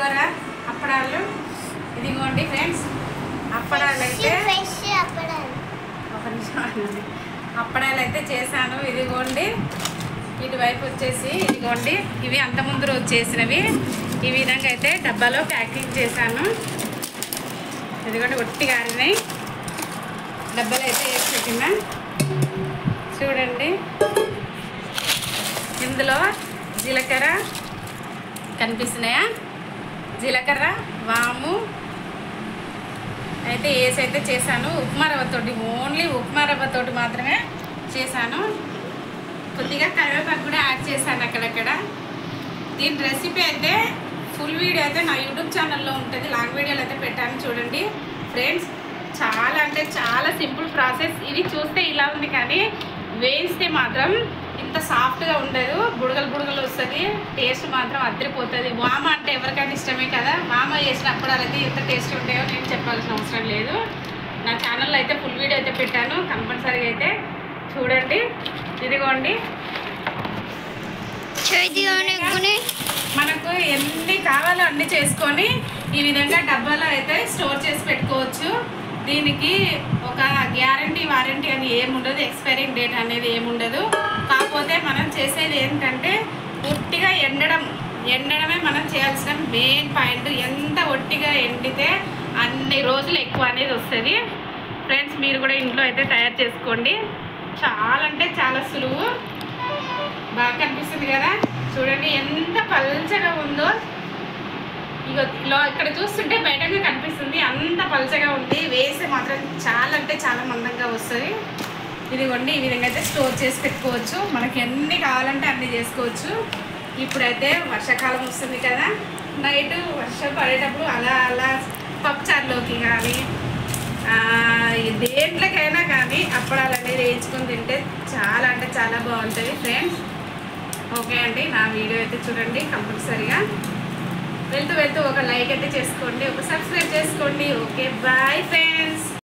పులిహోర అప్పడాలు ఇదిగోండి ఫ్రెండ్స్. అప్పడాలు అయితే అప్పడాలు అయితే చేశాను. ఇదిగోండి ఇటువైపు వచ్చేసి ఇదిగోండి ఇవి అంతకుముందు రోజు చేసినవి ఈ విధంగా అయితే డబ్బాలో ప్యాకింగ్ చేశాను. ఇదిగోండి ఒట్టి గారినాయి డబ్బాలు అయితే వేసి పెట్టినా చూడండి. ఇందులో జీలకర్ర కనిపిస్తున్నాయా, జీలకర్ర వాము అయితే వేసి అయితే చేశాను. ఉప్మా రవ్వతోటి, ఓన్లీ ఉప్మా రవ్వతోటి మాత్రమే చేశాను. కొద్దిగా కరివేపాకు కూడా యాడ్ చేశాను అక్కడక్కడ. దీని రెసిపీ అయితే ఫుల్ వీడియో అయితే నా యూట్యూబ్ ఛానల్లో ఉంటుంది, లాంగ్ వీడియోలు అయితే పెట్టాను చూడండి ఫ్రెండ్స్. చాలా అంటే చాలా సింపుల్ ప్రాసెస్. ఇది చూస్తే ఇలా ఉంది కానీ వేయిస్తే మాత్రం ఇంత సాఫ్ట్గా ఉండదు, బుడగలు బుడగలు వస్తుంది. టేస్ట్ మాత్రం అదిరిపోతుంది. వామ అంటే ఎవరికైనా ఇష్టమే కదా. వామ చేసినప్పుడు అయితే ఎంత టేస్ట్ ఉంటాయో నేను చెప్పాల్సిన అవసరం లేదు. నా ఛానల్లో అయితే ఫుల్ వీడియో అయితే పెట్టాను, కంపల్సరీగా అయితే చూడండి. ఇదిగోండి మనకు ఎన్ని కావాలో అన్ని చేసుకొని ఈ విధంగా డబ్బాలో అయితే స్టోర్ చేసి పెట్టుకోవచ్చు. దీనికి ఒక గ్యారంటీ వారంటీ అని ఏముండదు, ఎక్స్పైరింగ్ డేట్ అనేది ఏముండదు. కాకపోతే మనం చేసేది ఏంటంటే ఒట్టిగా ఎండడమే మనం చేయాల్సిన మెయిన్ పాయింట్. ఎంత ఒట్టిగా ఎండితే అన్ని రోజులు ఎక్కువ అనేది వస్తుంది ఫ్రెండ్స్. మీరు కూడా ఇంట్లో అయితే తయారు చేసుకోండి. చాలా అంటే చాలా సులువు. బాగా కనిపిస్తుంది కదా చూడండి ఎంత పల్చగా ఉందో. ఇగో ఇక్కడ చూస్తుంటే బయటగా కనిపిస్తుంది, అంత పల్చగా ఉంది. వేసి మాత్రం చాలా అంటే చాలా మందంగా వస్తుంది. ఇదిగోండి ఈ విధంగా అయితే స్టోర్ చేసి పెట్టుకోవచ్చు. మనకి ఎన్ని కావాలంటే అన్ని చేసుకోవచ్చు. ఇప్పుడైతే వర్షాకాలం వస్తుంది కదా, నైట్ వర్షం పడేటప్పుడు అలా అలా పప్పుచారులోకి కానీ దేంట్లోకైనా కానీ అప్పడాలు అనేది వేయించుకొని తింటే చాలా అంటే చాలా బాగుంటుంది ఫ్రెండ్స్. ఓకే అండి, నా వీడియో అయితే చూడండి కంపల్సరీగా. వెళ్తూ వెళ్తూ ఒక లైక్ అయితే చేసుకోండి, ఒక సబ్స్క్రైబ్ చేసుకోండి. Okay bye friends.